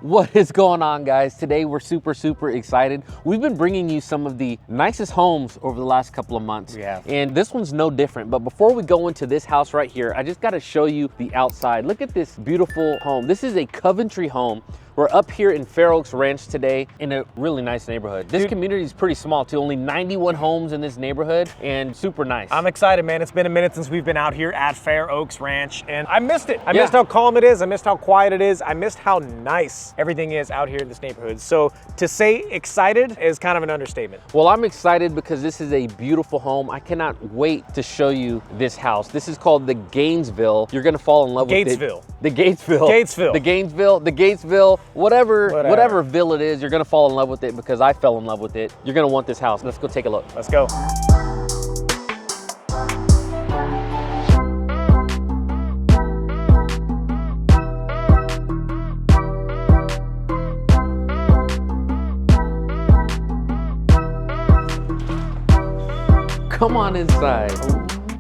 What is going on, guys? Today we're super excited. We've been bringing you some of the nicest homes over the last couple of months. Yeah. And this one's no different. But before we go into this house right here, I just got to show you the outside. Look at this beautiful home. This is a Coventry home. We're up here in Fair Oaks Ranch today in a really nice neighborhood. This community is pretty small too, only 91 homes in this neighborhood and super nice. I'm excited, man. It's been a minute since we've been out here at Fair Oaks Ranch and I missed it. I missed how calm it is. I missed how quiet it is. I missed how nice everything is out here in this neighborhood. So to say excited is kind of an understatement. Well, I'm excited because this is a beautiful home. I cannot wait to show you this house. This is called the Gainesville. You're gonna fall in love with it. The Gatesville. Whatever ville it is, you're gonna fall in love with it because I fell in love with it. You're gonna want this house. Let's go take a look. Let's go. Come on inside.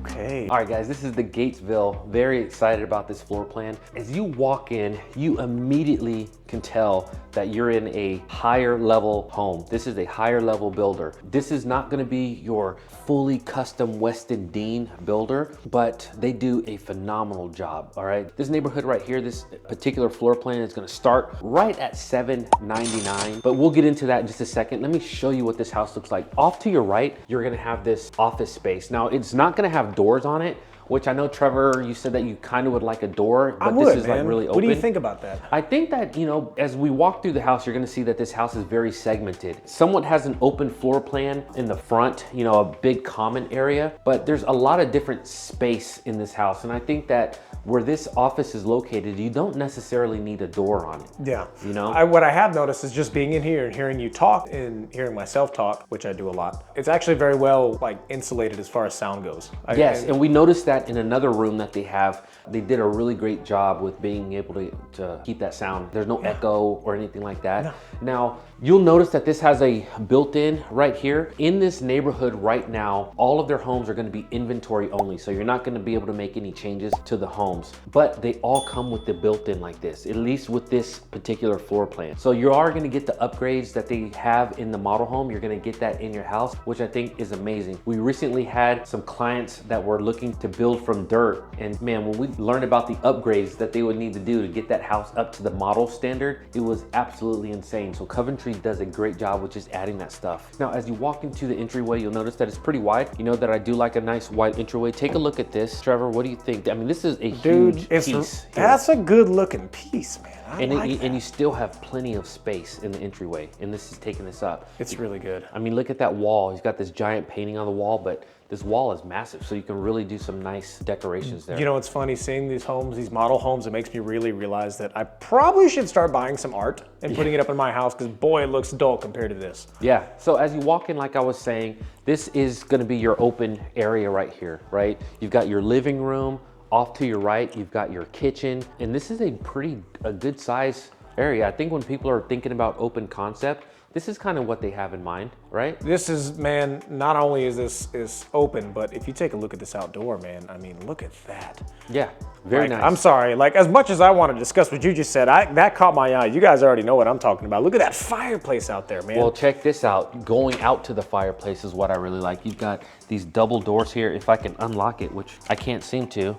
Okay. All right, guys, this is the Gatesville. Very excited about this floor plan. As you walk in, you immediately can tell that you're in a higher level home. This is a higher level builder. This is not gonna be your fully custom Weston Dean builder, but they do a phenomenal job, all right? This neighborhood right here, this particular floor plan is gonna start right at $799, but we'll get into that in just a second. Let me show you what this house looks like. Off to your right, you're gonna have this office space. Now, it's not gonna have doors on it, which I know, Trevor, you said that you kind of would like a door, but this is like really open. What do you think about that? I think that, you know, as we walk through the house, you're gonna see that this house is very segmented. Somewhat has an open floor plan in the front, you know, a big common area, but there's a lot of different space in this house. And I think that where this office is located, you don't necessarily need a door on it. Yeah. You know? What I have noticed is just being in here and hearing you talk and hearing myself talk, which I do a lot, it's actually very well like insulated as far as sound goes. Yes, and we noticed that in another room that they have. They did a really great job with being able to keep that sound. There's no echo or anything like that. No. Now, you'll notice that this has a built-in right here. In this neighborhood right now, all of their homes are gonna be inventory only, so you're not gonna be able to make any changes to the homes, but they all come with the built-in like this, at least with this particular floor plan. So you are gonna get the upgrades that they have in the model home. You're gonna get that in your house, which I think is amazing. We recently had some clients that were looking to build from dirt, and man, when we learned about the upgrades that they would need to do to get that house up to the model standard, it was absolutely insane. So Coventry does a great job with just adding that stuff. Now, as you walk into the entryway, you'll notice that it's pretty wide. You know that I do like a nice wide entryway. Take a look at this. Trevor, what do you think? I mean, this is a huge piece. That's a good looking piece, man. And you still have plenty of space in the entryway, and this is taking this up. It's really good. I mean, look at that wall. He's got this giant painting on the wall, but this wall is massive, so you can really do some nice decorations there. You know, it's funny seeing these homes, these model homes, it makes me really realize that I probably should start buying some art and putting it up in my house, because boy, it looks dull compared to this. Yeah, so as you walk in, like I was saying, this is gonna be your open area right here, right? You've got your living room. Off to your right, you've got your kitchen, and this is a good size area. I think when people are thinking about open concept, this is kind of what they have in mind, right? This is, man, not only is this open, but if you take a look at this outdoor, man, I mean, look at that. Yeah, very nice. I'm sorry, like as much as I want to discuss what you just said, that caught my eye. You guys already know what I'm talking about. Look at that fireplace out there, man. Well, check this out. Going out to the fireplace is what I really like. You've got these double doors here. If I can unlock it, which I can't seem to.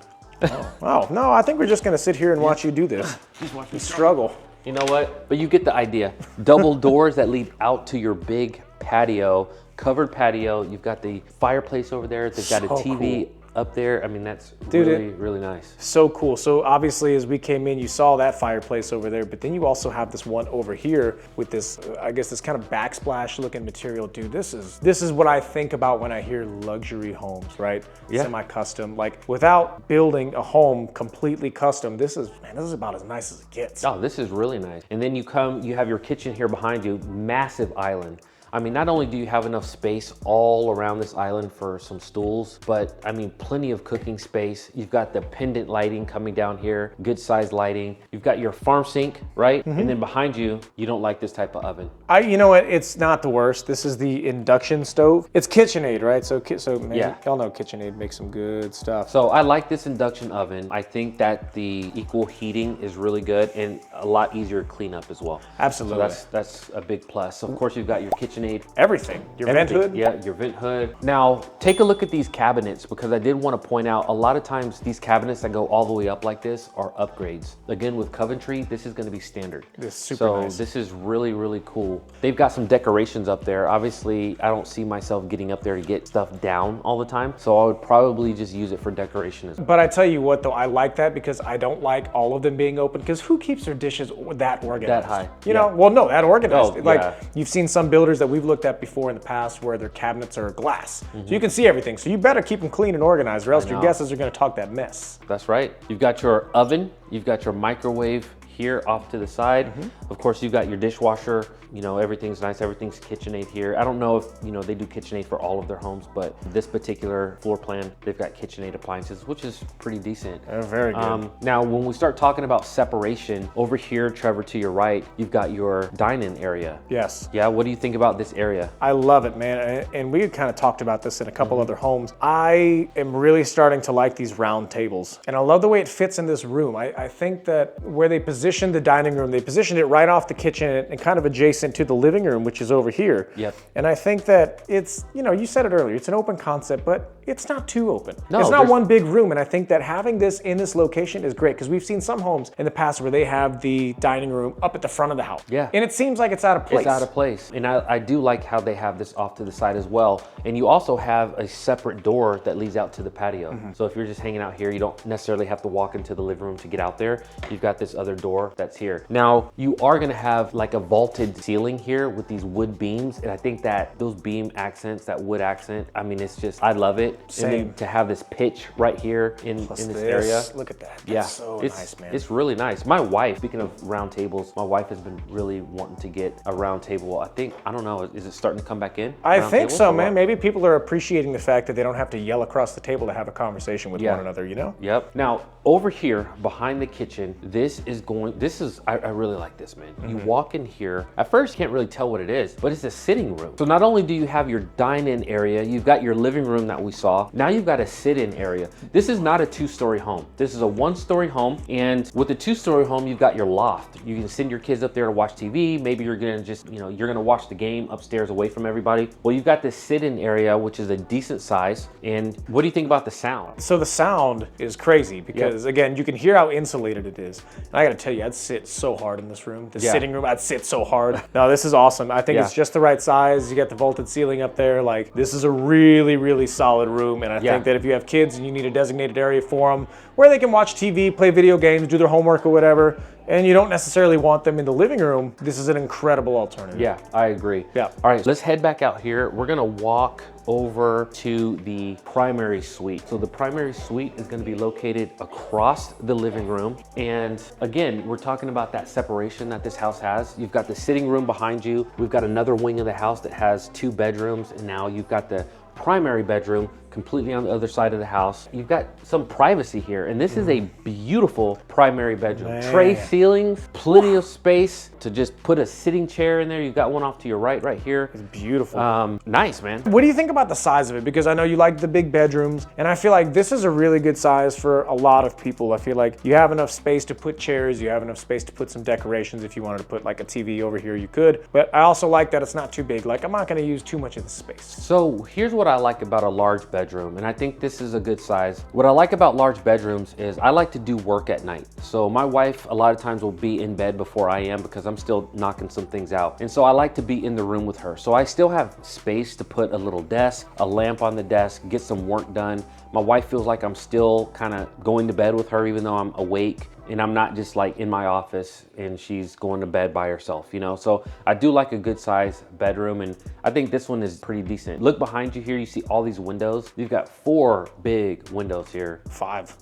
Oh, no, I think we're just gonna sit here and watch you do this. Just watch me struggle. You know what? But you get the idea. Double doors that lead out to your big patio, covered patio. You've got the fireplace over there. They've got a TV up there. I mean, that's really nice. So cool. So obviously, as we came in, you saw that fireplace over there, but then you also have this one over here with this, I guess, this kind of backsplash looking material. Dude, this is what I think about when I hear luxury homes, right? Yeah. Semi-custom. Like, without building a home completely custom, this is about as nice as it gets. Oh, this is really nice. And then you have your kitchen here behind you, massive island. I mean, not only do you have enough space all around this island for some stools, but I mean, plenty of cooking space. You've got the pendant lighting coming down here, good size lighting. You've got your farm sink, right? And then behind you, you don't like this type of oven. You know what? It's not the worst. This is the induction stove. It's KitchenAid, right? So man, Yeah. y'all know KitchenAid makes some good stuff. So I like this induction oven. I think that the equal heating is really good and a lot easier to clean up as well. Absolutely. So that's a big plus. So of course you've got your KitchenAid. Everything. Your vent hood. Yeah, your vent hood. Now take a look at these cabinets, because I did want to point out a lot of times these cabinets that go all the way up like this are upgrades. Again, with Coventry, this is going to be standard. This is super nice. This is really, really cool. They've got some decorations up there. Obviously, I don't see myself getting up there to get stuff down all the time. So I would probably just use it for decoration as well. But I tell you what though, I like that because I don't like all of them being open, because who keeps their dishes that organized? That high. You know, well, no, that organized. Oh, like yeah. you've seen some builders that we've looked at before in the past where their cabinets are glass. So you can see everything. So you better keep them clean and organized, or else your guests are gonna talk that mess. That's right. You've got your oven, you've got your microwave here off to the side. Of course, you've got your dishwasher. You know, everything's nice, everything's KitchenAid here. I don't know if, you know, they do KitchenAid for all of their homes, but this particular floor plan, they've got KitchenAid appliances, which is pretty decent. They're very good. Now, when we start talking about separation, over here, Trevor, to your right, you've got your dine-in area. Yes. Yeah, what do you think about this area? I love it, man. And we had kind of talked about this in a couple other homes. I am really starting to like these round tables. And I love the way it fits in this room. I think that where they positioned the dining room, they positioned it right off the kitchen and kind of adjacent to the living room, which is over here. Yep. And I think that it's, you know, you said it earlier, it's an open concept, but it's not too open. No, it's not one big room. And I think that having this in this location is great, because we've seen some homes in the past where they have the dining room up at the front of the house. Yeah. And it seems like it's out of place. It's out of place. And I do like how they have this off to the side as well. And you also have a separate door that leads out to the patio. So if you're just hanging out here, you don't necessarily have to walk into the living room to get out there. You've got this other door that's here. Now, you are gonna have like a vaulted ceiling here with these wood beams. And I think that those beam accents, that wood accent, I mean, it's just, I love it. Same. And then to have this pitch right here in this area. Look at that. Yeah, That's so it's nice, man. It's really nice. My wife, speaking of round tables, my wife has been really wanting to get a round table. I think, I don't know, is it starting to come back in? I Round think tables so, or man. what? Maybe people are appreciating the fact that they don't have to yell across the table to have a conversation with Yeah. one another, you know? Yep. Now, over here behind the kitchen, I really like this, man. You walk in here, at first you can't really tell what it is, but it's a sitting room. So not only do you have your dine-in area, you've got your living room that we saw, now you've got a sit-in area. This is not a two-story home. This is a one-story home, and with a two-story home, you've got your loft. You can send your kids up there to watch TV. Maybe you're gonna just, you know, you're gonna watch the game upstairs away from everybody. Well, you've got this sit-in area, which is a decent size. And what do you think about the sound? So the sound is crazy because, again, you can hear how insulated it is. And I gotta tell you, I'd sit so hard in this room. The sitting room, I'd sit so hard. No, this is awesome. I think it's just the right size. You got the vaulted ceiling up there. Like, this is a really, really solid room. And I think that if you have kids and you need a designated area for them where they can watch TV, play video games, do their homework or whatever, and you don't necessarily want them in the living room, this is an incredible alternative. Yeah, I agree. Yeah. All right, let's head back out here. We're gonna walk over to the primary suite. So the primary suite is gonna be located across the living room. And again, we're talking about that separation that this house has. You've got the sitting room behind you. We've got another wing of the house that has 2 bedrooms. And now you've got the primary bedroom completely on the other side of the house. You've got some privacy here, and this is a beautiful primary bedroom. Man. Tray ceilings, plenty of space to just put a sitting chair in there. You've got one off to your right here. It's beautiful. Nice, man. What do you think about the size of it? Because I know you like the big bedrooms, and I feel like this is a really good size for a lot of people. I feel like you have enough space to put chairs, you have enough space to put some decorations. If you wanted to put like a TV over here, you could. But I also like that it's not too big. Like, I'm not gonna use too much of the space. So here's what I like about a large bedroom, and I think this is a good size. What I like about large bedrooms is I like to do work at night. So my wife a lot of times will be in bed before I am because I'm still knocking some things out. And so I like to be in the room with her. So I still have space to put a little desk, a lamp on the desk, get some work done. My wife feels like I'm still kind of going to bed with her even though I'm awake, and I'm not just like in my office and she's going to bed by herself, you know? So I do like a good size bedroom, and I think this one is pretty decent. Look behind you here, you see all these windows. You've got 4 big windows here. 5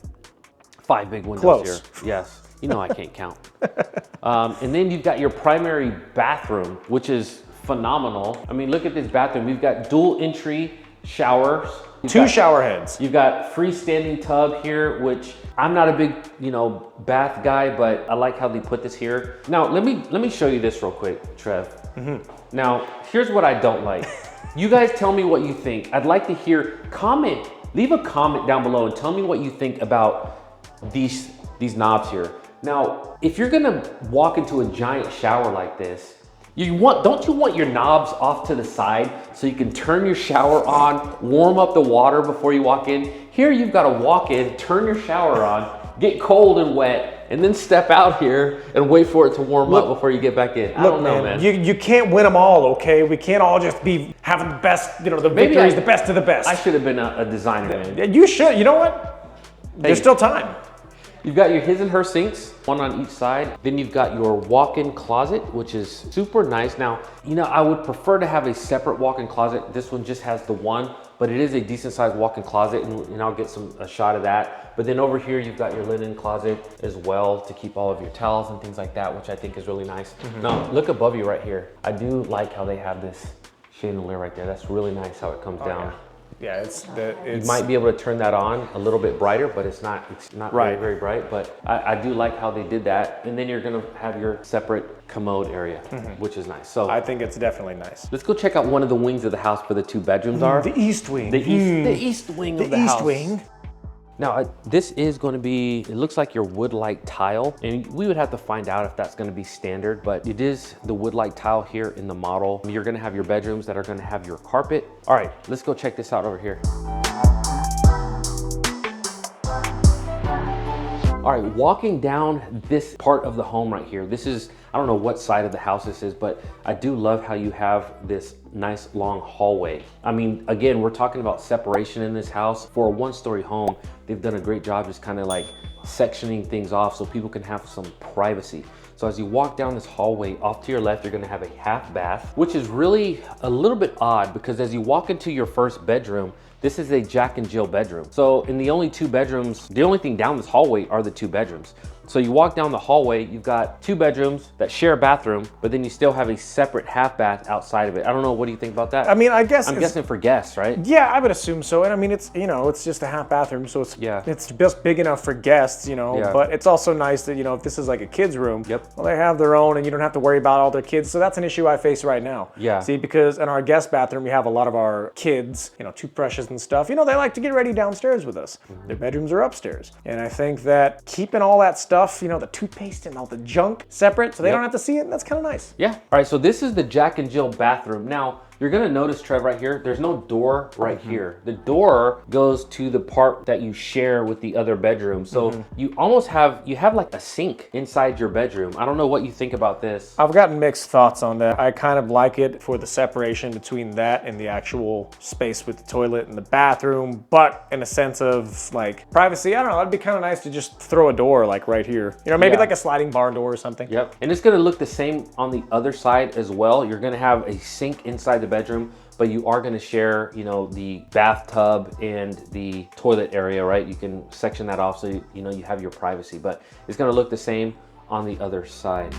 big windows Close. here. Yes, you know I can't count. And then you've got your primary bathroom, which is phenomenal. I mean, look at this bathroom. We've got dual entry showers. Two shower heads. You've got freestanding tub here, which I'm not a big, bath guy, but I like how they put this here. Now, let me show you this real quick, Trev. Now, here's what I don't like. You guys tell me what you think. I'd like to hear, leave a comment down below and tell me what you think about these knobs here. Now, if you're gonna walk into a giant shower like this, don't you want your knobs off to the side so you can turn your shower on, warm up the water before you walk in? Here you've got to walk in, turn your shower on, get cold and wet, and then step out here and wait for it to warm up before you get back in. I don't know, man. You can't win them all, okay? We can't all just be having the best, the victories, the best of the best. I should have been a designer, man. You should. You know what? There's still time. You've got your his and her sinks, one on each side. Then you've got your walk-in closet, which is super nice. Now, I would prefer to have a separate walk-in closet. This one just has the one, but it is a decent sized walk-in closet, and I'll get a shot of that. But then over here, you've got your linen closet as well to keep all of your towels and things like that, which I think is really nice. Now, look above you right here. I do like how they have this chandelier right there. That's really nice how it comes down. Yeah, you might be able to turn that on a little bit brighter, but it's not very, very bright. But I do like how they did that. And then you're gonna have your separate commode area, which is nice. So I think it's definitely nice. Let's go check out one of the wings of the house where the two bedrooms are. The east wing. The east wing of the house. The east wing. Now, this is going to be, it looks like your wood-like tile, and we would have to find out if that's going to be standard, but it is the wood-like tile here in the model. You're going to have your bedrooms that are going to have your carpet. All right, let's go check this out over here. All right, walking down this part of the home right here, this is, I don't know what side of the house this is, but I do love how you have this nice long hallway. I mean, again, we're talking about separation in this house. For a one-story home, they've done a great job just kind of like sectioning things off so people can have some privacy. So as you walk down this hallway, off to your left, you're gonna have a half bath, which is really a little bit odd because as you walk into your first bedroom, this is a Jack and Jill bedroom. So in the only two bedrooms, the only thing down this hallway are the two bedrooms. So you walk down the hallway, you've got two bedrooms that share a bathroom, but then you still have a separate half bath outside of it. I don't know, what do you think about that? I mean, I'm guessing for guests, right? Yeah, I would assume so. And I mean, it's, it's just a half bathroom, so it's just big enough for guests, but it's also nice that, if this is like a kid's room, well, they have their own and you don't have to worry about all their kids. So that's an issue I face right now. Yeah. See, because in our guest bathroom, we have a lot of our kids, toothbrushes and stuff, they like to get ready downstairs with us. Their bedrooms are upstairs. And I think that keeping all that stuff, the toothpaste and all the junk separate so they don't have to see it, that's kind of nice. Yeah. All right, so this is the Jack and Jill bathroom. Now, you're gonna notice, Trev, right here, there's no door right here. The door goes to the part that you share with the other bedroom. So you almost have like a sink inside your bedroom. I don't know what you think about this. I've gotten mixed thoughts on that. I kind of like it for the separation between that and the actual space with the toilet and the bathroom, but in a sense of like privacy, I don't know, it'd be kind of nice to just throw a door like right here. Maybe like a sliding bar door or something. Yep, and it's gonna look the same on the other side as well. You're gonna have a sink inside the bedroom, but you are going to share, the bathtub and the toilet area, right? You can section that off so you have your privacy, but it's going to look the same on the other side.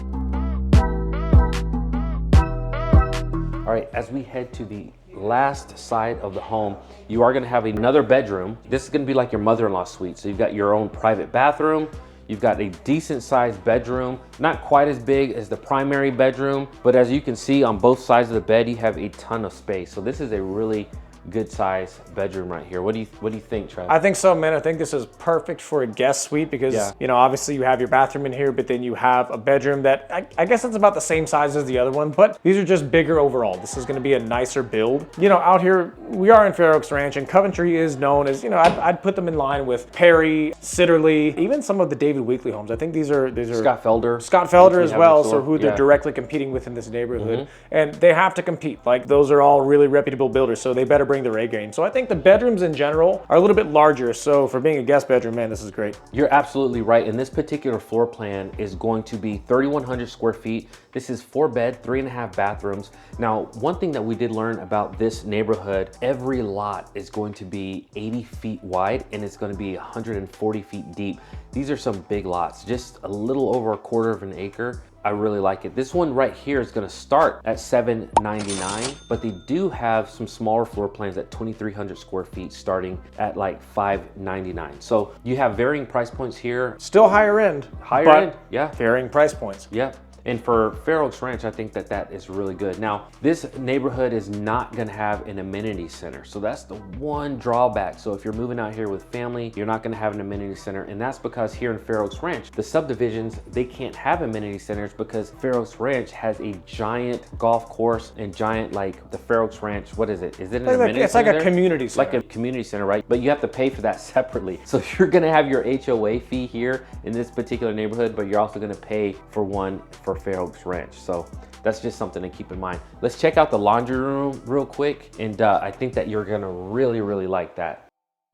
All right, as we head to the last side of the home, you are going to have another bedroom. This is going to be like your mother-in-law suite. So you've got your own private bathroom. You've got a decent sized bedroom, not quite as big as the primary bedroom, but as you can see on both sides of the bed, you have a ton of space. So this is a really good size bedroom right here. What do you think, Trev? I think so, man. I think this is perfect for a guest suite because, obviously you have your bathroom in here, but then you have a bedroom that I guess it's about the same size as the other one, but these are just bigger overall. This is gonna be a nicer build. Out here, we are in Fair Oaks Ranch and Coventry is known as, I'd put them in line with Perry, Sitterly, even some of the David Weekley homes. I think these are Scott Felder. Scott Felder as well, so who they're directly competing with in this neighborhood. And they have to compete. Like, those are all really reputable builders, so they better bring their A game. So I think the bedrooms in general are a little bit larger. So for being a guest bedroom, man, this is great. You're absolutely right. And this particular floor plan is going to be 3,100 square feet. This is 4-bed, 3.5 bathrooms. Now, one thing that we did learn about this neighborhood, every lot is going to be 80 feet wide and it's going to be 140 feet deep. These are some big lots, just a little over 1/4 of an acre. I really like it. This one right here is gonna start at $799, but they do have some smaller floor plans at 2,300 square feet starting at like $599. So you have varying price points here. Still higher end. Higher but end, yeah. Varying price points. Yeah. And for Fair Oaks Ranch, I think that that is really good. Now, this neighborhood is not gonna have an amenity center. So that's the one drawback. So if you're moving out here with family, you're not gonna have an amenity center. And that's because here in Fair Oaks Ranch, the subdivisions, they can't have amenity centers because Fair Oaks Ranch has a giant golf course and giant, like the Fair Oaks Ranch, what is it? Is it an amenity center? It's like a community center. Like a community center, right? But you have to pay for that separately. So you're gonna have your HOA fee here in this particular neighborhood, but you're also gonna pay for one for Fair Oaks Ranch. So that's just something to keep in mind. Let's check out the laundry room real quick. And I think that you're gonna really, really like that.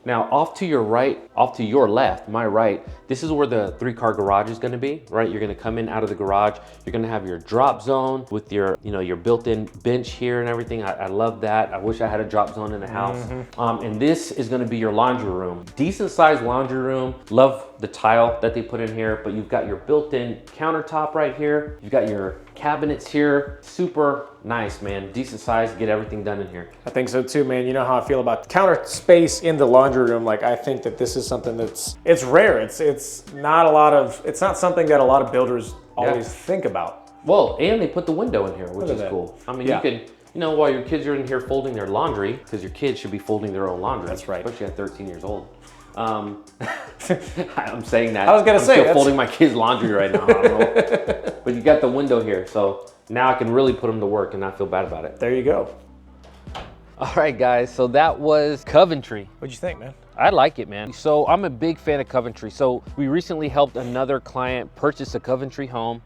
Now, off to your right, off to your left, my right, this is where the 3-car garage is gonna be, right? You're gonna come in out of the garage. You're gonna have your drop zone with your, you know, your built-in bench here and everything. I love that. I wish I had a drop zone in the house. And this is gonna be your laundry room. Decent sized laundry room. Love the tile that they put in here, but you've got your built-in countertop right here. You've got your cabinets here. Super nice, man. Decent size, get everything done in here. I think so too, man. You know how I feel about counter space in the laundry room. Like, I think that this is something it's rare. It's not something that a lot of builders always think about. Well, and they put the window in here, which is cool. I mean, you can, you know, while your kids are in here folding their laundry, because your kids should be folding their own laundry. That's right. Especially at 13 years old. I'm saying that. I was gonna say, I'm still folding my kids' laundry right now. I don't know. But you got the window here, so now I can really put them to work and not feel bad about it. There you go. All right, guys, so that was Coventry. What'd you think, man? I like it, man. So I'm a big fan of Coventry. So we recently helped another client purchase a Coventry home,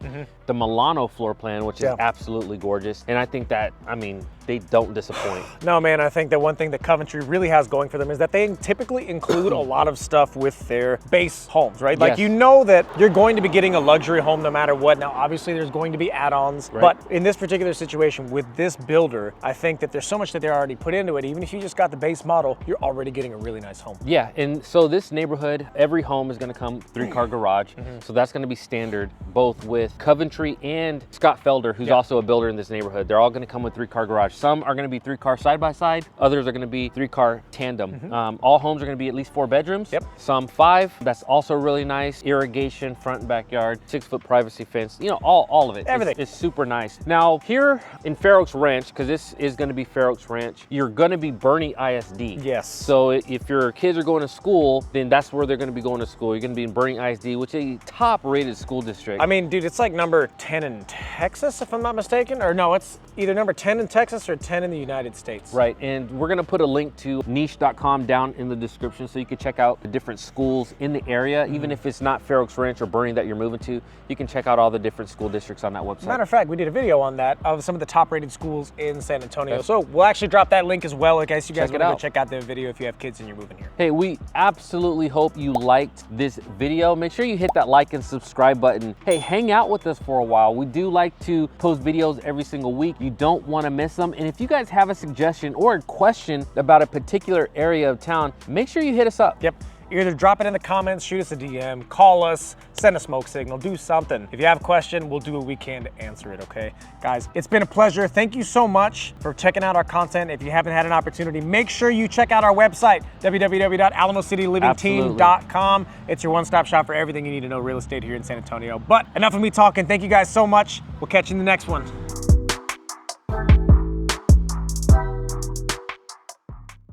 the Milano floor plan, which is absolutely gorgeous. And I think that, I mean, they don't disappoint. No, man, I think that one thing that Coventry really has going for them is that they typically include a lot of stuff with their base homes, right? Like, you know that you're going to be getting a luxury home no matter what. Now, obviously there's going to be add-ons, but in this particular situation with this builder, I think that there's so much that they're already put into it. Even if you just got the base model, you're already getting a really nice home. Yeah, and so this neighborhood, every home is gonna come 3-car garage. So that's gonna be standard, both with Coventry and Scott Felder, who's also a builder in this neighborhood. They're all gonna come with 3-car garage. Some are gonna be 3-car side-by-side, others are gonna be 3-car tandem. All homes are gonna be at least 4 bedrooms, some 5. That's also really nice. Irrigation, front and backyard, 6-foot privacy fence, you know, all of it. Everything. It's super nice. Now, here in Fair Oaks Ranch, because this is gonna be Fair Oaks Ranch, you're gonna be Boerne ISD. Yes. So if your kids are going to school, then that's where they're going to be going to school. You're going to be in Boerne ISD, which is a top-rated school district. I mean, dude, it's like number 10 in Texas, if I'm not mistaken. Or no, it's either number 10 in Texas or 10 in the United States. Right, and we're going to put a link to niche.com down in the description so you can check out the different schools in the area. Even if it's not Fair Oaks Ranch or Boerne that you're moving to, you can check out all the different school districts on that website. Matter of fact, we did a video on that of some of the top-rated schools in San Antonio. So we'll actually drop that link as well in case you guys want to go check out the video if you have kids and you're moving here. Hey, we absolutely hope you liked this video. Make sure you hit that like and subscribe button. Hey, hang out with us for a while. We do like to post videos every single week. You don't want to miss them. And if you guys have a suggestion or a question about a particular area of town, make sure you hit us up. Yep. Either drop it in the comments, shoot us a DM, call us, send a smoke signal, do something. If you have a question, we'll do what we can to answer it, okay? Guys, it's been a pleasure. Thank you so much for checking out our content. If you haven't had an opportunity, make sure you check out our website, www.alamocitylivingteam.com. It's your one-stop shop for everything you need to know real estate here in San Antonio. But enough of me talking. Thank you guys so much. We'll catch you in the next one.